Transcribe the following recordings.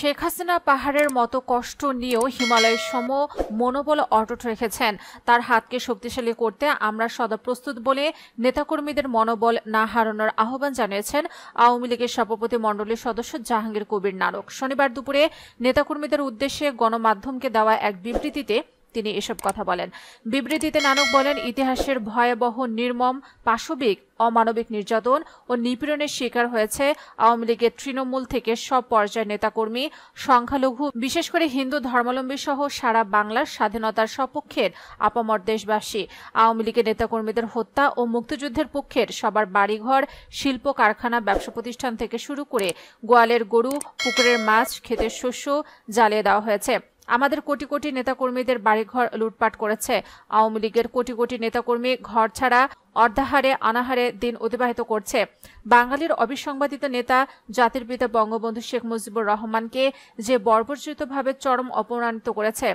শেখ হাসিনা পাহাড়ের মতো কষ্ট নিয়েও হিমালয়ের সম মনোবল অটুট রেখেছেন। তার হাতকে শক্তিশালী করতে আমরা সদা প্রস্তুত বলে নেতাকর্মীদের মনোবল না হারানোর আহ্বান জানিয়েছেন আওয়ামী লীগের সভাপতি মণ্ডলীর সদস্য জাহাঙ্গীর কবির নানক। শনিবার দুপুরে নেতাকর্মীদের উদ্দেশ্যে গণমাধ্যমকে দেওয়া এক বিবৃতিতে তিনি এসব কথা বলেন। বিবৃতিতে নানক বলেন, ইতিহাসের ভয়াবহ নির্মম পাশবিক অমানবিক নির্যাতন ও নিপীড়নের শিকার হয়েছে আওয়ামী লীগের তৃণমূল থেকে সব পর্যায়ের নেতাকর্মী, সংখ্যালঘু বিশেষ করে হিন্দু ধর্মাবলম্বী সহ সারা বাংলার স্বাধীনতার সপক্ষের আপামর দেশবাসী। আওয়ামী লীগের নেতাকর্মীদের হত্যা ও মুক্তিযুদ্ধের পক্ষের সবার বাড়িঘর, শিল্প কারখানা, ব্যবসা প্রতিষ্ঠান থেকে শুরু করে গোয়ালের গরু, পুকুরের মাছ, ক্ষেতের শস্য জ্বালিয়ে দেওয়া হয়েছে। আমাদের কোটি কোটি নেতাকর্মীদের বাড়িঘর লুটপাট করেছে। আওয়ামী লীগের কোটি কোটি নেতাকর্মী ঘর ছাড়া অর্ধাহারে অনাহারে দিন অতিবাহিত করছে। বাঙালির অবিসংবাদিত নেতা জাতির পিতা বঙ্গবন্ধু শেখ মুজিবুর রহমানকে যে বর্বরচিতভাবে চরম অপমানিত করেছে,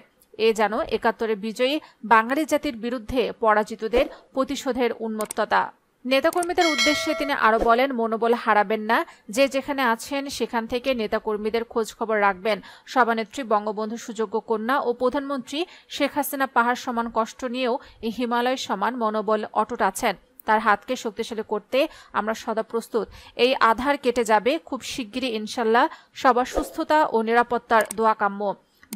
এ যেন ৭১ বিজয়ী বাঙালি জাতির বিরুদ্ধে পরাজিতদের প্রতিশোধের উন্মত্ততা। নেতাকর্মীদের উদ্দেশ্যে তিনি আরো বলেন, মনোবল হারাবেন না, যে যেখানে আছেন সেখান থেকে নেতাকর্মীদের খোঁজ খবর রাখবেন। সভানেত্রী বঙ্গবন্ধু সুযোগ্য কন্যা ও প্রধানমন্ত্রী শেখ হাসিনা পাহাড় সমান কষ্ট নিয়েও এই হিমালয় সমান মনোবল অটুট আছেন। তার হাতকে শক্তিশালী করতে আমরা সদা প্রস্তুত। এই আধার কেটে যাবে খুব শিগগিরই ইনশাল্লাহ। সবার সুস্থতা ও নিরাপত্তার দোয়া কাম্য।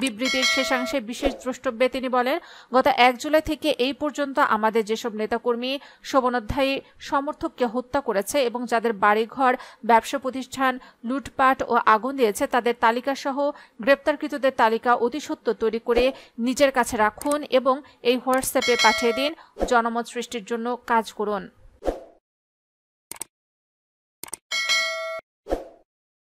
বিবৃতির শেষাংশে বিশেষ দ্রষ্টব্যে তিনি বলেন, গত ১ জুলাই থেকে এই পর্যন্ত আমাদের যেসব নেতাকর্মী শোভনোধ্যায়ী সমর্থককে হত্যা করেছে এবং যাদের বাড়িঘর, ব্যবসা প্রতিষ্ঠান লুটপাট ও আগুন দিয়েছে, তাদের তালিকাসহ গ্রেপ্তারকৃতদের তালিকা অতি সত্বর তৈরি করে নিজের কাছে রাখুন এবং এই হোয়াটসঅ্যাপে পাঠিয়ে দিন। জনমত সৃষ্টির জন্য কাজ করুন।